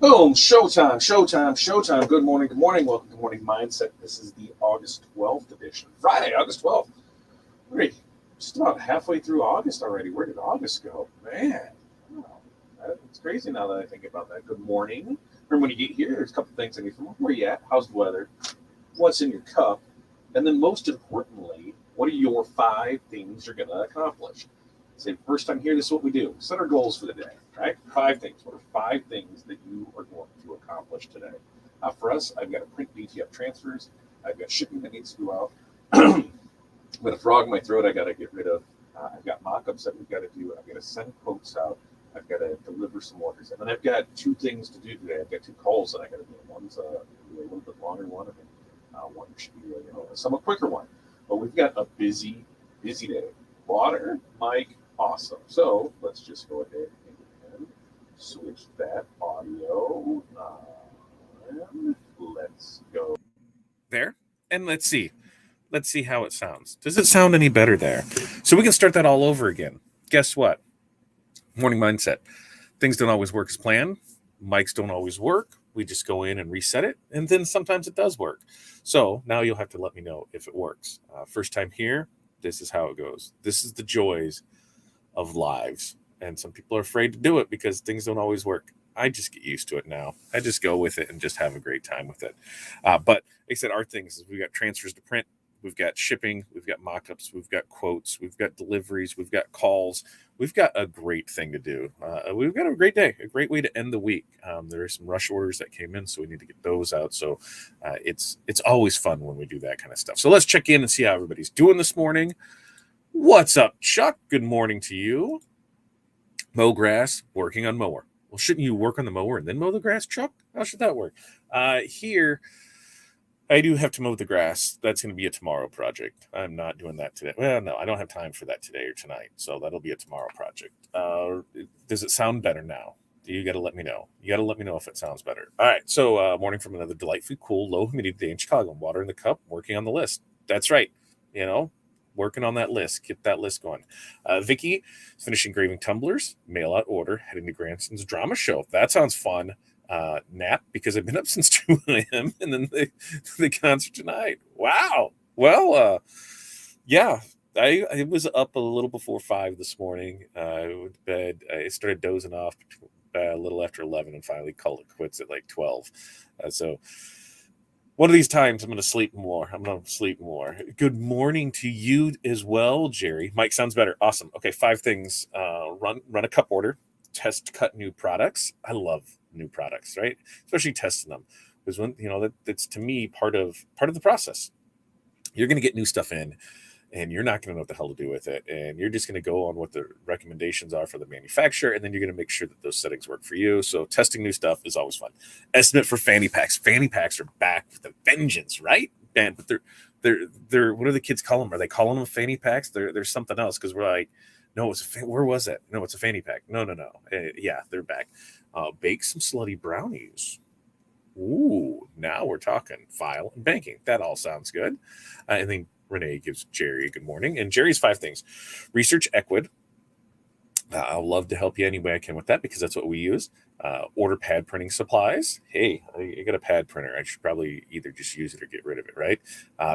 Boom! Showtime, showtime, showtime. Good morning, good morning. Welcome to Morning Mindset. This is the August 12th edition. Friday, August 12th. We're just about halfway through August already. Where did August go? Man, wow. It's crazy now that I think about that. Good morning. Remember when you get here, there's a couple things I need from where you at, how's the weather, what's in your cup, and then most importantly, what are your 5 things you're going to accomplish? Say, first time here, this is what we do. Set our goals for the day, right? 5 things. What are 5 things that you are going to accomplish today? For us, I've got to print DTF transfers. I've got shipping that needs to go out. I've got a frog in my throat I got to get rid of. I've got mock-ups that we've got to do. I've got to send quotes out. I've got to deliver some orders. And then I've got 2 things to do today. I've got 2 calls that I got to do. One's a little bit longer one, and one should be a somewhat quicker one. But we've got a busy, busy day. Water, Mike, awesome. So let's just go ahead and switch that audio on. Let's go. There. And let's see. Let's see how it sounds. Does it sound any better there? So we can start that all over again. Guess what? Morning Mindset. Things don't always work as planned. Mics don't always work. We just go in and reset it. And then sometimes it does work. So now you'll have to let me know if it works. First time here, this is how it goes. This is the joys of lives. And some people are afraid to do it because things don't always work. I just get used to it now. I just go with it and just have a great time with it. But like I said, our things is we've got transfers to print. We've got shipping, we've got mock-ups, we've got quotes, we've got deliveries, we've got calls. We've got a great thing to do. We've got a great day, a great way to end the week. There are some rush orders that came in, so we need to get those out. So it's always fun when we do that kind of stuff. So let's check in and see how everybody's doing this morning. What's up, Chuck? Good morning to you. Mow grass, working on mower. Well, shouldn't you work on the mower and then mow the grass, Chuck? How should that work? Here, I do have to mow the grass. That's going to be a tomorrow project. I'm not doing that today. Well, no, I don't have time for that today or tonight. So that'll be a tomorrow project. Does it sound better now? You got to let me know. You got to let me know if it sounds better. All right. So morning from another delightfully cool, low humidity day in Chicago. Water in the cup, working on the list. That's right. Working on that list. Get that list going. Vicky is finishing engraving tumblers, mail out order, heading to Granson's drama show. That sounds fun. Nap because I've been up since 2 a.m. and then the concert tonight. Wow. Well, yeah, I was up a little before 5 this morning. I went to bed. I started dozing off a little after 11 and finally called it quits at like 12. So one of these times I'm going to sleep more. Good morning to you as well, Jerry. Mike, sounds better. Awesome. Okay, 5 things. Run a cup order. Test cut new products. I love new products, right? Especially testing them, because when that's to me part of the process. You're going to get new stuff in, and you're not going to know what the hell to do with it, and you're just going to go on what the recommendations are for the manufacturer, and then you're going to make sure that those settings work for you. So testing new stuff is always fun. Estimate for fanny packs. Fanny packs are back with a vengeance, right? Man, but they're what do the kids call them? Are they calling them fanny packs? There's something else, because we're like, no, where was it? No, it's a fanny pack. No. Yeah, they're back. Bake some slutty brownies. Ooh, now we're talking file and banking. That all sounds good. And then Renee gives Jerry a good morning. And Jerry's 5 things. Research Equid. I'll love to help you any way I can with that, because that's what we use. Order pad printing supplies. Hey, I got a pad printer. I should probably either just use it or get rid of it, right?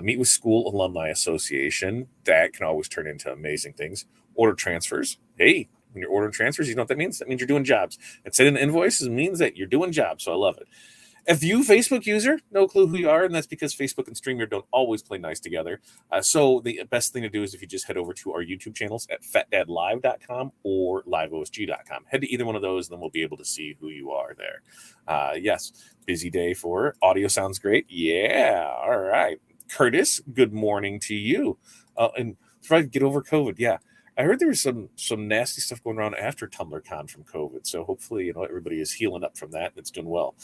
Meet with School Alumni Association. That can always turn into amazing things. Order transfers. Hey, when you're ordering transfers, you know what that means? That means you're doing jobs. And sending invoices means that you're doing jobs. So I love it. If you Facebook user, no clue who you are, and that's because Facebook and StreamYard don't always play nice together. So the best thing to do is if you just head over to our YouTube channels at fatdadlive.com or liveosg.com. Head to either one of those, and then we'll be able to see who you are there. Yes, busy day for audio sounds great. Yeah, all right. Curtis, good morning to you. And try to get over COVID. Yeah. I heard there was some nasty stuff going around after TumblrCon from COVID. So hopefully, everybody is healing up from that and it's doing well.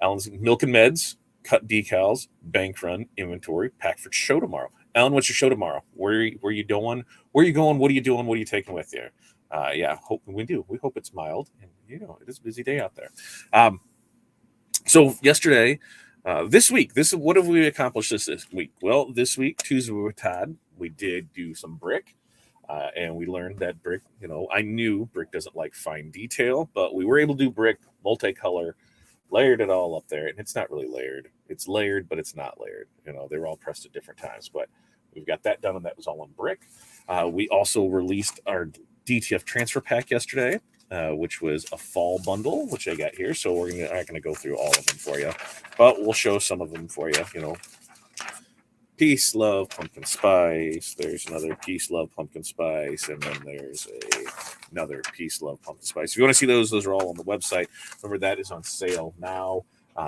Alan's Milk and Meds, cut decals, bank run, inventory, pack for show tomorrow. Alan, what's your show tomorrow? Where are you going? Where are you going? What are you doing? What are you taking with you? Yeah, we hope it's mild, and it is a busy day out there. So yesterday, this week, what have we accomplished this week? Well, this week, Tuesday with Todd, we did do some brick. And we learned that brick, I knew brick doesn't like fine detail, but we were able to do brick multicolor, layered it all up there. And it's not really layered. It's layered, but it's not layered. They were all pressed at different times. But we've got that done, and that was all on brick. We also released our DTF transfer pack yesterday, which was a fall bundle, which I got here. So we're not going to go through all of them for you, but we'll show some of them for you. Peace, love, pumpkin spice. There's another peace, love, pumpkin spice, and then there's another peace, love, pumpkin spice. If you want to see those are all on the website. Remember, that is on sale now,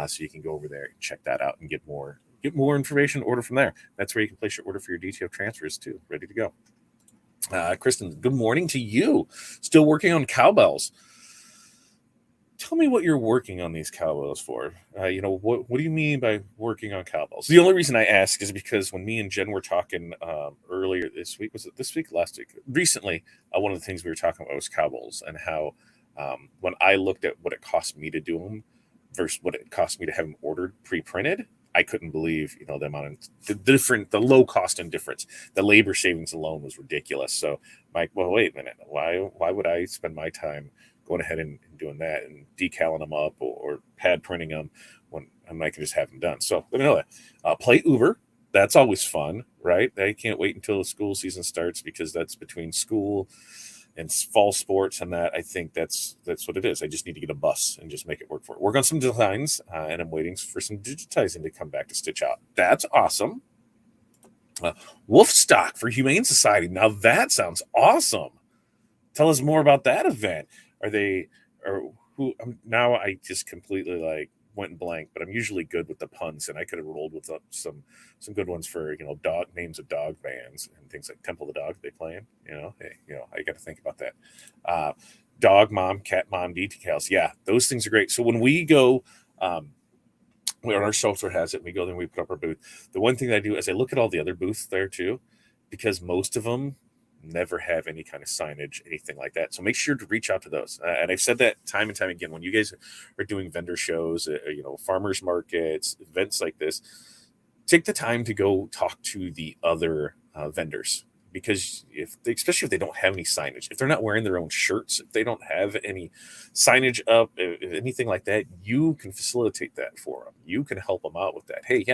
so you can go over there and check that out and get more information. Order from there. That's where you can place your order for your DTF transfers too. Ready to go. Kristen, good morning to you. Still working on cowbells. Tell me what you're working on these cowbells for. What do you mean by working on cowbells? The only reason I ask is because when me and Jen were talking earlier this week, was it this week, last week? Recently, one of the things we were talking about was cowbells, and how when I looked at what it cost me to do them versus what it cost me to have them ordered pre-printed, I couldn't believe, the amount of the low cost and difference. The labor savings alone was ridiculous. So, Mike, well, wait a minute. Why would I spend my time going ahead and doing that and decaling them up or pad printing them when I can just have them done? So let me know that. Play Uber. That's always fun, right? I can't wait until the school season starts, because that's between school and fall sports, and that I think that's what it is. I just need to get a bus and just make it work for it. Work on some designs, and I'm waiting for some digitizing to come back to stitch out. That's awesome. Wolf stock for Humane Society. Now that sounds awesome. Tell us more about that event. Now I just completely went blank, but I'm usually good with the puns, and I could have rolled with some good ones for dog names of dog bands and things like Temple of the Dog they playing. I got to think about that. Dog mom, cat mom decals. Yeah, those things are great. So when we go, when our shelter has it, we go there and we put up our booth. The one thing that I do is I look at all the other booths there too, because most of them never have any kind of signage, anything like that. So make sure to reach out to those. And I've said that time and time again, when you guys are doing vendor shows, farmers markets, events like this, take the time to go talk to the other vendors, because especially if they don't have any signage, if they're not wearing their own shirts, if they don't have any signage up, anything like that, you can facilitate that for them. You can help them out with that. Hey,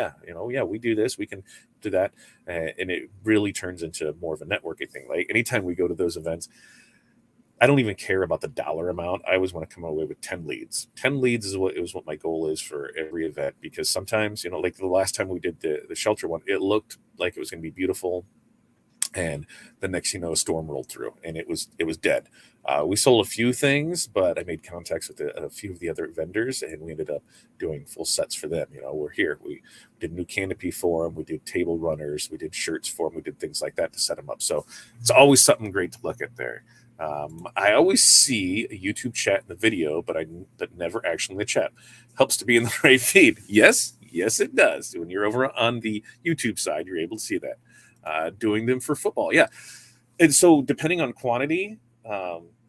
we do this, we can do that. And it really turns into more of a networking thing. Like anytime we go to those events, I don't even care about the dollar amount. I always want to come away with 10 leads. 10 leads is what my goal is for every event, because sometimes, like the last time we did the shelter one, it looked like it was going to be beautiful. And the next thing you know, a storm rolled through, and it was dead. We sold a few things, but I made contacts with a few of the other vendors, and we ended up doing full sets for them. We're here. We did new canopy for them. We did table runners. We did shirts for them. We did things like that to set them up. So it's always something great to look at there. I always see a YouTube chat in the video, but never actually in the chat. Helps to be in the right feed. Yes, it does. When you're over on the YouTube side, you're able to see that. Doing them for football. Yeah. And so depending on quantity,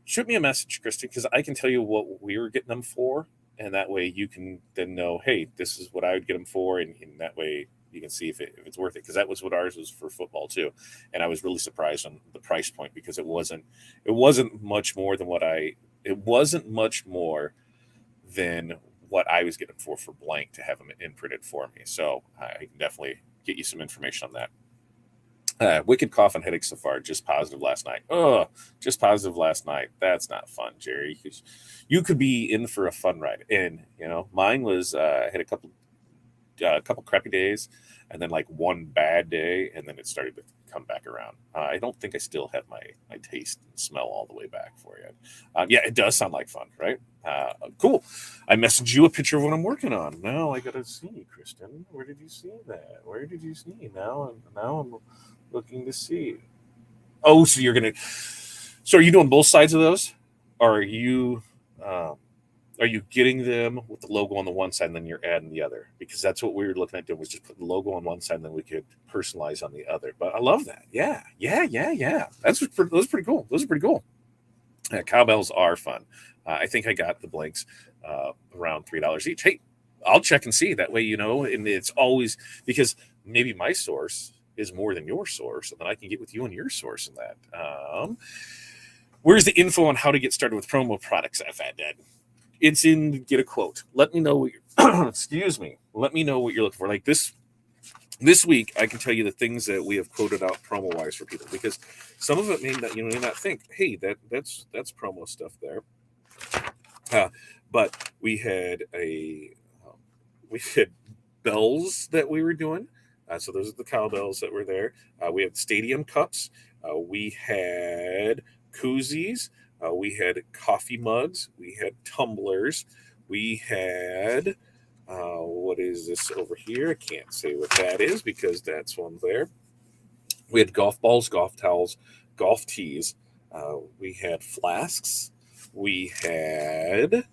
shoot me a message, Kristen, because I can tell you what we were getting them for. And that way you can then know, hey, this is what I would get them for. And that way you can see if it's worth it. Because that was what ours was for football too. And I was really surprised on the price point, because it wasn't much more than what I was getting for blank to have them imprinted for me. So I can definitely get you some information on that. Wicked cough and headache so far. Just positive last night. Just positive last night. That's not fun, Jerry. You could be in for a fun ride. And mine was I had a couple crappy days, and then one bad day, and then it started to come back around. I don't think I still have my taste and smell all the way back for you. Yeah, it does sound like fun, right? Cool. I messaged you a picture of what I'm working on. Now I gotta see, Kristen. Where did you see that? Where did you see? Now I'm looking to see. Oh, so are you doing both sides of those? Or are you getting them with the logo on the one side and then you're adding the other? Because that's what we were looking at doing, was just put the logo on one side and then we could personalize on the other. But I love that. Yeah. Those are pretty cool. Cowbells are fun. I think I got the blanks around $3 each. Hey, I'll check and see. That way, and it's always, because maybe my source is more than your source, and then I can get with you on your source in that. Where's the info on how to get started with promo products? I've had that. It's in get a quote. Let me know what you're, excuse me. Let me know what you're looking for. Like this week, I can tell you the things that we have quoted out promo wise for people, because some of it may not, you may not think, hey, that's promo stuff there. But we had we had bells that we were doing. So those are the cowbells that were there. We had stadium cups. We had koozies. We had coffee mugs. We had tumblers. We had what is this over here? I can't say what that is because that's one there. We had golf balls, golf towels, golf tees. We had flasks. We had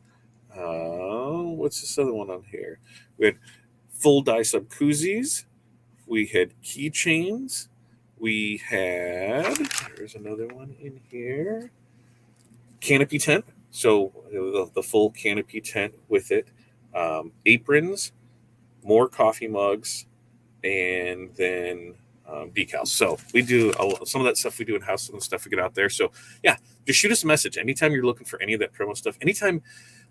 what's this other one on here? We had full dice up koozies. We had keychains. We had, there's another one in here, canopy tent. So the full canopy tent with it, aprons, more coffee mugs, and then decals. So we do some of that stuff we do in house, some of the stuff we get out there. So yeah, just shoot us a message anytime you're looking for any of that promo stuff. Anytime.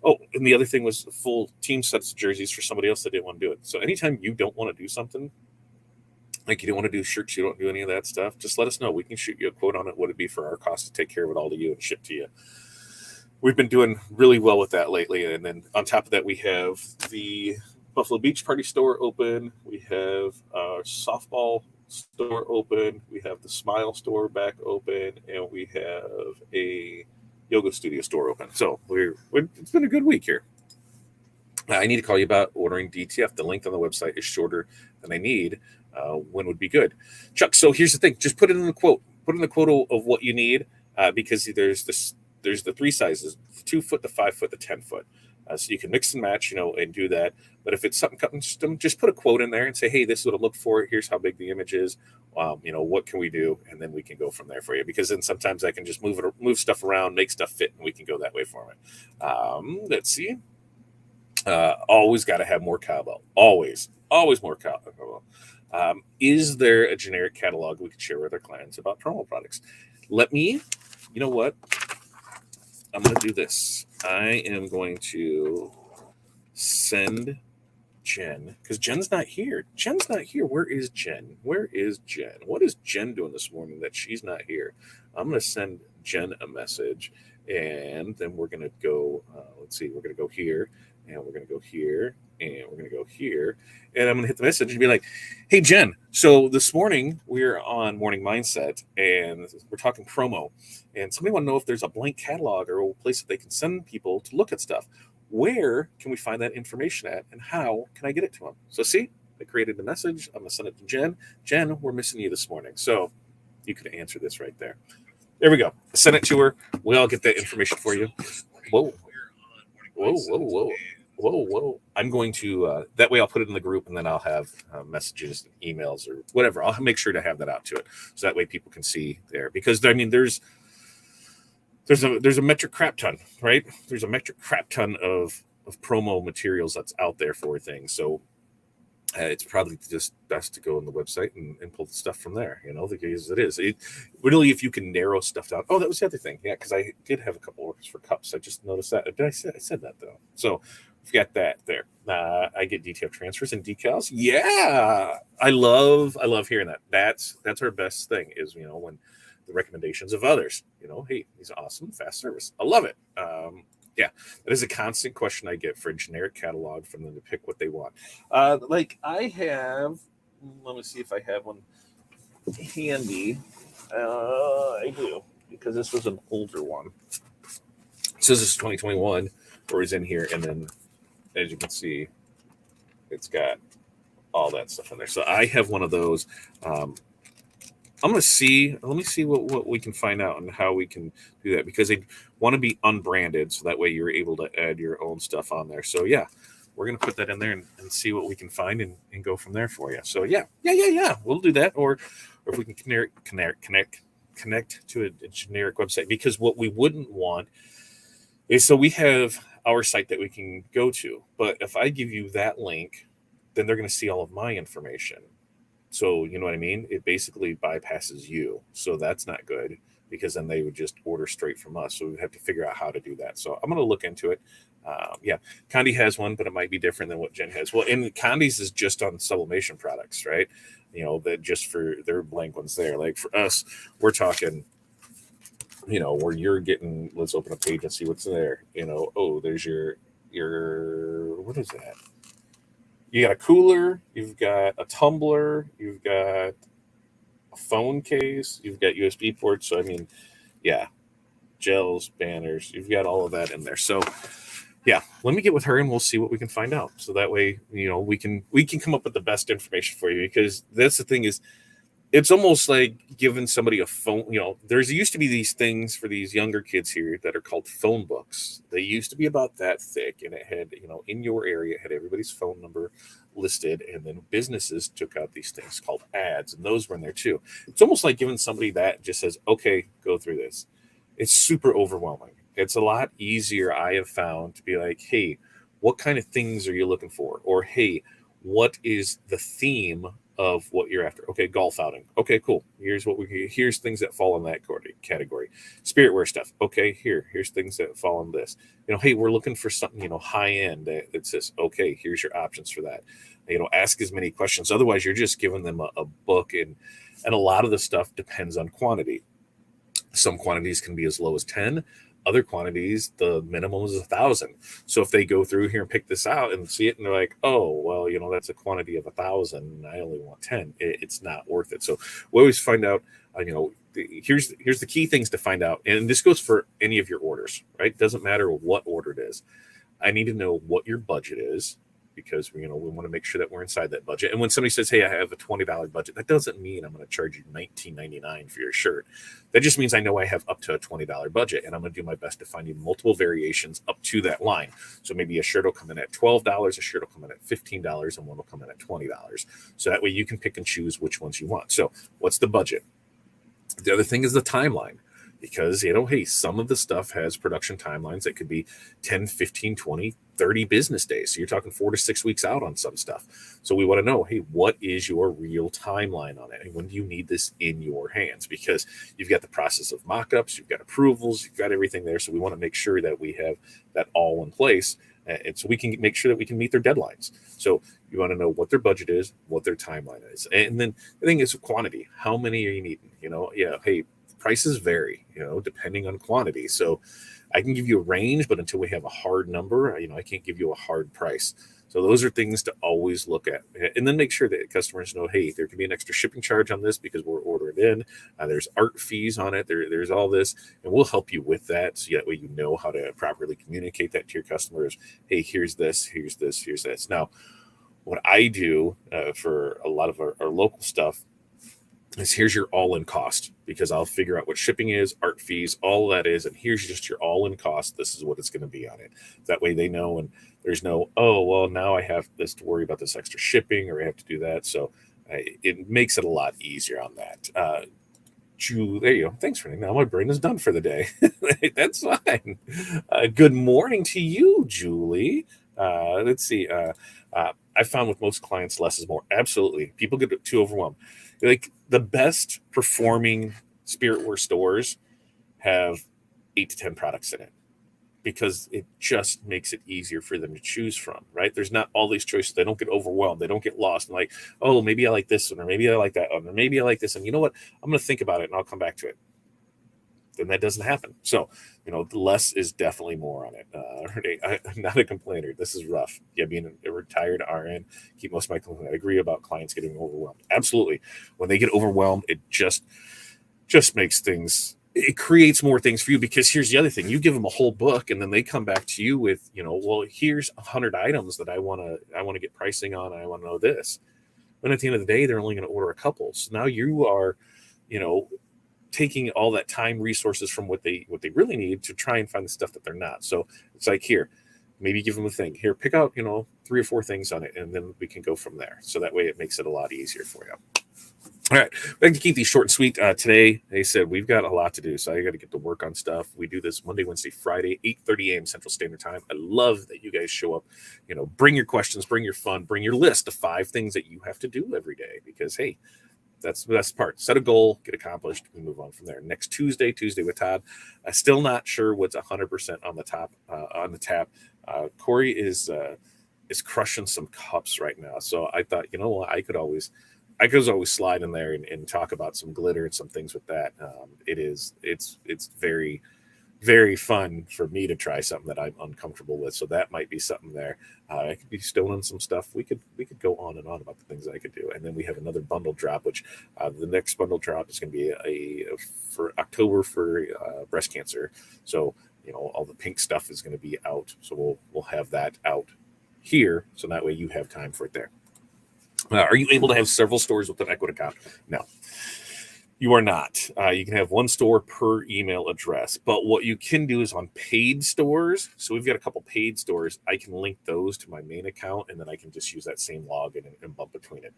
Oh, and the other thing was full team sets of jerseys for somebody else that didn't want to do it. So anytime you don't want to do something, like you don't want to do shirts, you don't do any of that stuff, just let us know. We can shoot you a quote on it, what it'd be for our cost to take care of it all to you and ship to you. We've been doing really well with that lately. And then on top of that, we have the Buffalo Beach Party store open. We have our softball store open. We have the Smile store back open, and we have a yoga studio store open. So it's been a good week here. I need to call you about ordering DTF. The link on the website is shorter than I need. When would be good, Chuck? So here's the thing: just put it in the quote. Put in the quote of what you need, because there's the three sizes: 2 foot, the 5 foot, the 10 foot. So you can mix and match, and do that. But if it's something custom, just put a quote in there and say, hey, this is what I look for. Here's how big the image is. What can we do? And then we can go from there for you. Because then sometimes I can just move stuff around, make stuff fit, and we can go that way for it. Let's see. Always got to have more cowbell. Always more cowbell. Is there a generic catalog we could share with our clients about promo products? You know what? I'm going to do this. I am going to send Jen, because Jen's not here. Where is Jen? What is Jen doing this morning that she's not here? I'm going to send Jen a message, and then we're going to go, we're going to go here, and we're going to go here, and we're going to go here, and I'm going to hit the message and be like, hey, Jen, so this morning we're on Morning Mindset, and we're talking promo, and somebody want to know if there's a blank catalog or a place that they can send people to look at stuff. Where can we find that information at, and how can I get it to them? So see, I created the message. I'm going to send it to Jen. Jen, we're missing you this morning. So you could answer this right there. There we go. Send it to her. We'll get that information for you. Whoa. I'm going to, that way I'll put it in the group, and then I'll have messages, emails, or whatever. I'll make sure to have that out to it. So that way people can see there. Because, I mean, there's a metric crap ton, right? There's a metric crap ton of promo materials that's out there for things. So it's probably just best to go on the website and pull the stuff from there, because it is. Really, if you can narrow stuff down. Oh, that was the other thing. Yeah, because I did have a couple orders for cups. I just noticed that. I said that, though. So forget that there. I get DTF transfers and decals. Yeah, I love hearing that. That's our best thing is, when the recommendations of others, hey, he's awesome, fast service. I love it. Yeah, that is a constant question I get for a generic catalog from them to pick what they want. Like I have, let me see if I have one handy. I do, because this was an older one. It says this is 2021, or is in here, and then as you can see, it's got all that stuff in there. So I have one of those. Let me see what we can find out and how we can do that, because they want to be unbranded, so that way you're able to add your own stuff on there. So yeah, we're going to put that in there and see what we can find and go from there for you. So yeah, we'll do that. Or if we can connect to a generic website, because what we wouldn't want is, so we have our site that we can go to, but if I give you that link, then they're going to see all of my information. So, you know what I mean? It basically bypasses you. So that's not good, because then they would just order straight from us. So we have to figure out how to do that. So I'm going to look into it. Yeah, Condi has one, but it might be different than what Jen has. Well, and Condi's is just on sublimation products, right? That just for their blank ones there. Like for us, we're talking, where you're getting. Let's open a page and see what's there. Oh, there's your what is that? You got a cooler, you've got a tumbler, you've got a phone case, you've got USB ports. So I mean, yeah, gels, banners, you've got all of that in there. So yeah, let me get with her and we'll see what we can find out. So that way, we can come up with the best information for you, because that's the thing is, it's almost like giving somebody a phone. There's used to be these things for these younger kids here that are called phone books. They used to be about that thick, and it had, in your area, it had everybody's phone number listed, and then businesses took out these things called ads, and those were in there too. It's almost like giving somebody that just says, okay, go through this. It's super overwhelming. It's a lot easier, I have found, to be like, hey, what kind of things are you looking for? Or, hey, what is the theme of what you're after? Okay, golf outing. Okay, cool. Here's things that fall in that category. Spiritware stuff. Okay, here's things that fall in this. Hey, we're looking for something, high end that says, okay, here's your options for that. Ask as many questions. Otherwise, you're just giving them a book, and a lot of the stuff depends on quantity. Some quantities can be as low as 10. Other quantities, the minimum is 1,000. So if they go through here and pick this out and see it, and they're like, oh, well, that's a quantity of 1,000, and I only want 10, it's not worth it. So we always find out, here's the key things to find out. And this goes for any of your orders, right? Doesn't matter what order it is. I need to know what your budget is, because we want to make sure that we're inside that budget. And when somebody says, hey, I have a $20 budget, that doesn't mean I'm going to charge you $19.99 for your shirt. That just means I know I have up to a $20 budget, and I'm going to do my best to find you multiple variations up to that line. So maybe a shirt will come in at $12, a shirt will come in at $15, and one will come in at $20. So that way you can pick and choose which ones you want. So what's the budget? The other thing is the timeline. Because, hey, some of the stuff has production timelines that could be 10, 15, 20, 30 business days. So you're talking 4 to 6 weeks out on some stuff. So we want to know, hey, what is your real timeline on it? And when do you need this in your hands? Because you've got the process of mock-ups, you've got approvals, you've got everything there. So we want to make sure that we have that all in place. And so we can make sure that we can meet their deadlines. So you want to know what their budget is, what their timeline is. And then the thing is quantity. How many are you needing? Hey, prices vary, depending on quantity. So I can give you a range, but until we have a hard number, I can't give you a hard price. So those are things to always look at. And then make sure that customers know, hey, there can be an extra shipping charge on this because we're ordering in. There's art fees on it. There's all this, and we'll help you with that. So that way you know how to properly communicate that to your customers. Hey, here's this, here's this, here's this. Now, what I do for a lot of our local stuff is here's your all-in cost, because I'll figure out what shipping is, art fees, all that is, and here's just your all-in cost. This is what it's going to be on it. That way they know, and there's no, oh, well, now I have this to worry about this extra shipping, or I have to do that. So it makes it a lot easier on that. Julie, there you go. Thanks for now. My brain is done for the day. That's fine. Good morning to you, Julie. Let's see. I found with most clients, less is more. Absolutely. People get too overwhelmed. Like the best performing Spiritware stores have 8 to 10 products in it, because it just makes it easier for them to choose from, right? There's not all these choices. They don't get overwhelmed. They don't get lost. And like, oh, maybe I like this one, or maybe I like that one, or maybe I like this. And you know what? I'm going to think about it and I'll come back to it. Then that doesn't happen. So, less is definitely more on it. I'm not a complainer. This is rough. Yeah, being a retired RN, keep most of my complaints. I agree about clients getting overwhelmed. Absolutely. When they get overwhelmed, it just makes things, it creates more things for you, because here's the other thing. You give them a whole book, and then they come back to you with, well, here's 100 items that I want to get pricing on. And I want to know this. But at the end of the day, they're only going to order a couple. So now you are, taking all that time, resources from what they really need to try and find the stuff that they're not. So it's like, here, maybe give them a thing. Here, pick out, 3 or 4 things on it, and then we can go from there. So that way it makes it a lot easier for you. All right, we like to keep these short and sweet. Today, they said we've got a lot to do, so I got to get to work on stuff. We do this Monday, Wednesday, Friday, 8:30 a.m. Central Standard Time. I love that you guys show up. Bring your questions, bring your fun, bring your list of 5 things that you have to do every day, because, hey, that's the best part. Set a goal, get accomplished, and move on from there. Next Tuesday with Todd. I'm still not sure what's 100% on the tap. Corey is crushing some cups right now. So I thought, you know what, I could always slide in there and talk about some glitter and some things with that. It's very, very fun for me to try something that I'm uncomfortable with. So that might be something there. I could be stoning some stuff. We could go on and on about the things I could do. And then we have another bundle drop, which the next bundle drop is going to be for October for breast cancer. So all the pink stuff is going to be out. So we'll have that out here. So that way you have time for it there. Are you able to have several stores with an Ecwid account? No. You are not. You can have one store per email address. But what you can do is on paid stores. So we've got a couple paid stores. I can link those to my main account, and then I can just use that same login and bump between it.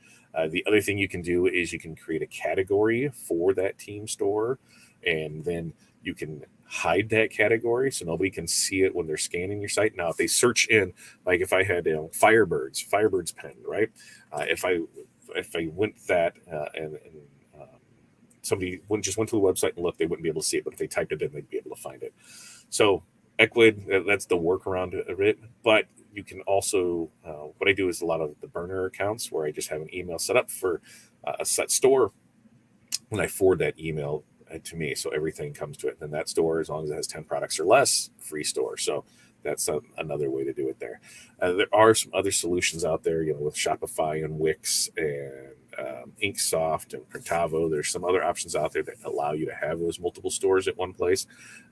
The other thing you can do is you can create a category for that team store, and then you can hide that category so nobody can see it when they're scanning your site. Now, if they search in, like if I had Firebirds pen, right? If I went that and somebody went to the website and looked, they wouldn't be able to see it. But if they typed it in, they'd be able to find it. So Ecwid, that's the workaround of it. But you can also, what I do is a lot of the burner accounts where I just have an email set up for a set store, and I forward that email to me. So everything comes to it. And then that store, as long as it has 10 products or less, free store. So that's another way to do it there. There are some other solutions out there, with Shopify and Wix and Inksoft and Printavo. There's some other options out there that allow you to have those multiple stores at one place.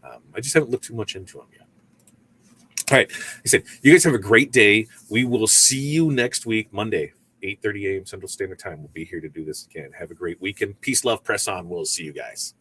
I just haven't looked too much into them yet. All right. Like I said, you guys have a great day. We will see you next week, Monday, 8:30 a.m. Central Standard Time. We'll be here to do this again. Have a great weekend. Peace, love, press on. We'll see you guys.